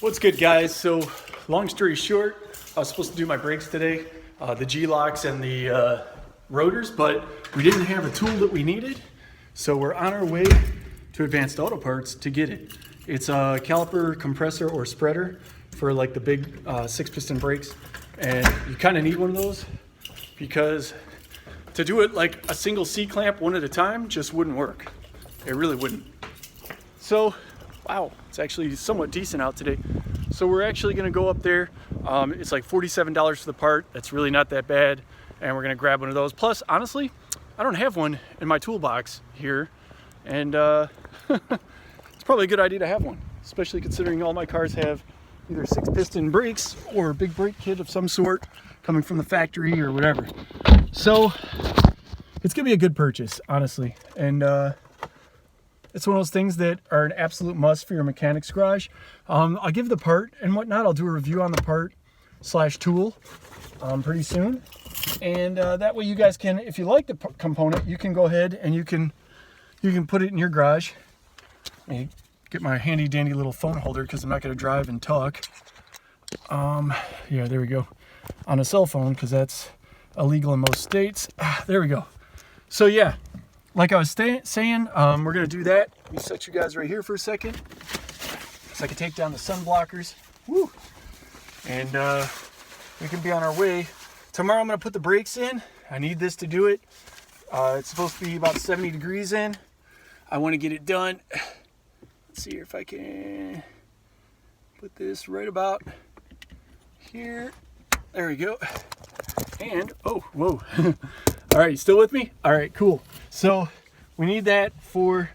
What's good, guys? So long story short, I was supposed to do my brakes today, the G-locks and the rotors, but we didn't have a tool that we needed. So we're on our way to Advanced Auto Parts to get it. It's a caliper, compressor, or spreader for like the big 6-piston brakes. And you kind of need one of those because to do it like a single C-clamp one at a time just wouldn't work. It really wouldn't. So, wow, it's actually somewhat decent out today. So we're actually gonna go up there. It's like $47 for the part. That's really not that bad. And we're gonna grab one of those. Plus, honestly, I don't have one in my toolbox here. And it's probably a good idea to have one, especially considering all my cars have either 6-piston brakes or a big brake kit of some sort coming from the factory or whatever. So it's gonna be a good purchase, honestly. And it's one of those things that are an absolute must for your mechanic's garage. I'll give the part and whatnot. I'll do a review on the part / tool pretty soon. And that way you guys can, if you like the component, you can go ahead and you can put it in your garage. Let me get my handy dandy little phone holder because I'm not going to drive and talk. Yeah, there we go. On a cell phone because that's illegal in most states. There we go. So yeah. Like I was saying, we're going to do that. Let me set you guys right here for a second so I can take down the sun blockers. Woo! And we can be on our way. Tomorrow I'm going to put the brakes in. I need this to do it. It's supposed to be about 70 degrees in. I want to get it done. Let's see here if I can put this right about here. There we go. And, oh, whoa. All right, you still with me? All right, cool. So we need that for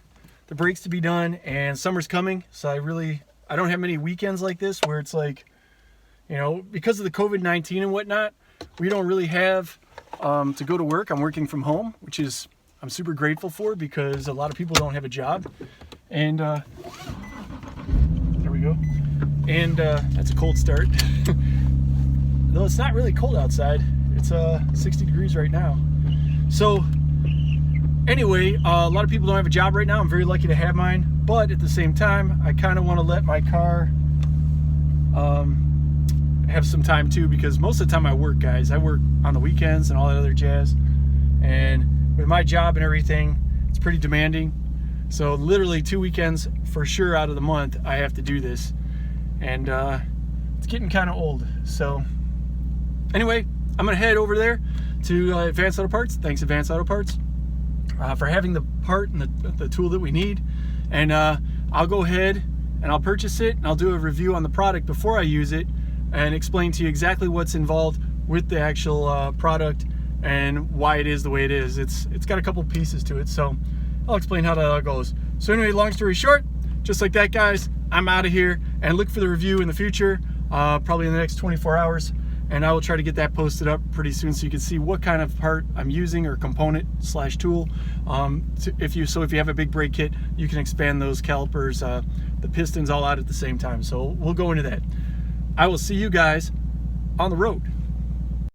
the brakes to be done, and summer's coming. So I don't have many weekends like this where it's like, you know, because of the COVID-19 and whatnot, we don't really have to go to work. I'm working from home, which is I'm super grateful for because a lot of people don't have a job. And there we go. And that's a cold start. Though it's not really cold outside. It's 60 degrees right now. So anyway, a lot of people don't have a job right now. I'm very lucky to have mine, but at the same time, I kind of want to let my car have some time too, because most of the time I work, guys. I work on the weekends and all that other jazz. And with my job and everything, it's pretty demanding. So literally 2 weekends for sure out of the month, I have to do this. And it's getting kind of old. So anyway, I'm gonna head over there to Advanced Auto Parts. Thanks, Advanced Auto Parts, for having the part and the tool that we need. And I'll go ahead and I'll purchase it, and I'll do a review on the product before I use it and explain to you exactly what's involved with the actual product and why it is the way it is. It's got a couple pieces to it, so I'll explain how that all goes. So anyway, long story short, just like that, guys, I'm out of here, and look for the review in the future, probably in the next 24 hours. And I will try to get that posted up pretty soon so you can see what kind of part I'm using or component / tool. If you have a big brake kit, you can expand those calipers, the pistons all out at the same time. So we'll go into that. I will see you guys on the road.